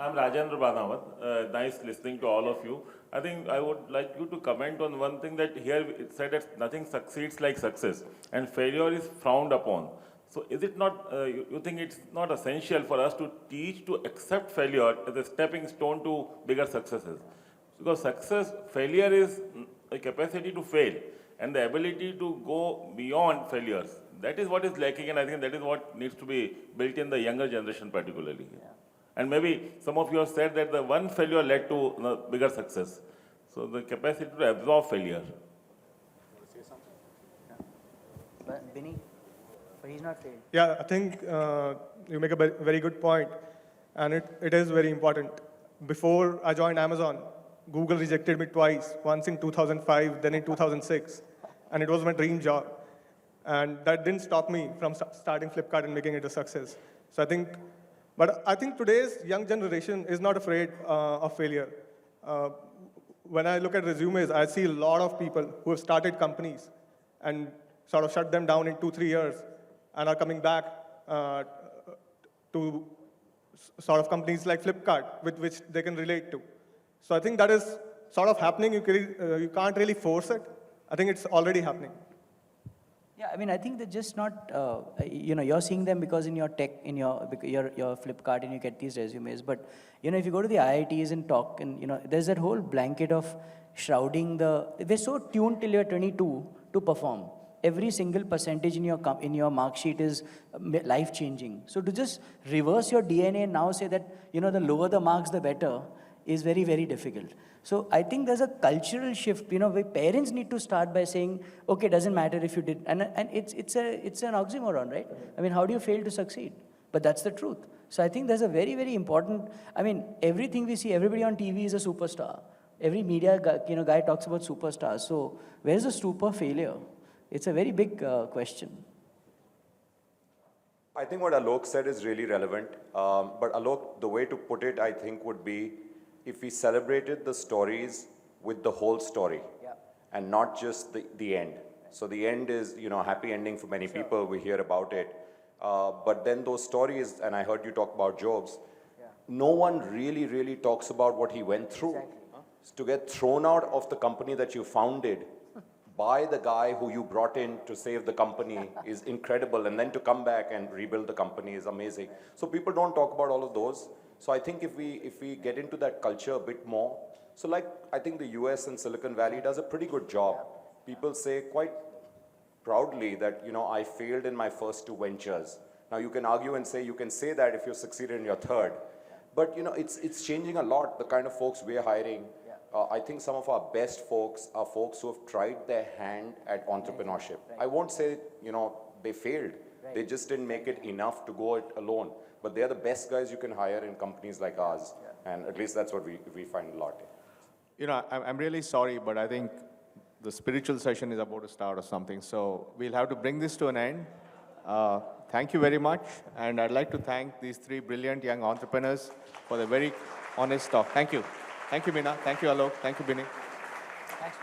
I'm Rajendra Badawat. Nice listening to all of you. I think I would like you to comment on one thing that here it said that nothing succeeds like success and failure is frowned upon. So is it not, you think it's not essential for us to teach to accept failure as a stepping stone to bigger successes? Because failure is a capacity to fail and the ability to go beyond failures. That is what is lacking, and I think that is what needs to be built in the younger generation particularly. Yeah. And maybe some of you have said that the one failure led to bigger success. So the capacity to absorb failure. Say something? But Binny, but he's not failed. Yeah, I think you make a very good point, and it is very important. Before I joined Amazon, Google rejected me twice, once in 2005, then in 2006, and it was my dream job. And that didn't stop me from starting Flipkart and making it a success. So but I think today's young generation is not afraid of failure. When I look at resumes, I see a lot of people who have started companies and sort of shut them down in 2-3 years and are coming back to sort of companies like Flipkart, with which they can relate to. So I think that is sort of happening. You can't really force it. I think it's already happening. Yeah, I mean, I think they're just not, you're seeing them because in your tech, in your Flipkart, and you get these resumes. But, if you go to the IITs and talk, and, there's that whole blanket of shrouding they're so tuned till you're 22 to perform. Every single percentage in your mark sheet is life-changing. So to just reverse your DNA and now say that, the lower the marks, the better, is very, very difficult. So I think there's a cultural shift, where parents need to start by saying, okay, it doesn't matter if you did, and it's an oxymoron, right? I mean, how do you fail to succeed? But that's the truth. So I think there's a very, very important, everything we see, everybody on TV is a superstar. Every media guy talks about superstars. So where's the super failure? It's a very big question. I think what Alok said is really relevant. But Alok, the way to put it, I think, would be if we celebrated the stories with the whole story, yeah, and not just the end. So the end is, a happy ending for many people. We hear about it. But then those stories, and I heard you talk about Jobs, yeah, no one really, really talks about what he went through. Exactly. To get thrown out of the company that you founded by the guy who you brought in to save the company is incredible. And then to come back and rebuild the company is amazing. So people don't talk about all of those. So I think if we get into that culture a bit more, so like I think the US and Silicon Valley does a pretty good job. People say quite proudly that, I failed in my first 2 ventures. Now you can argue and say, you can say that if you succeeded in your third. But, it's changing a lot, the kind of folks we're hiring. I think some of our best folks are folks who have tried their hand at entrepreneurship. Right. I won't say, they failed. Right. They just didn't make it enough to go it alone. But they're the best guys you can hire in companies like ours. Yeah. And at least that's what we find a lot. I'm really sorry, but I think the spiritual session is about to start or something. So we'll have to bring this to an end. Thank you very much. And I'd like to thank these 3 brilliant young entrepreneurs for the very honest talk. Thank you. Thank you, Meena. Thank you, Alok. Thank you, Binny. Thanks.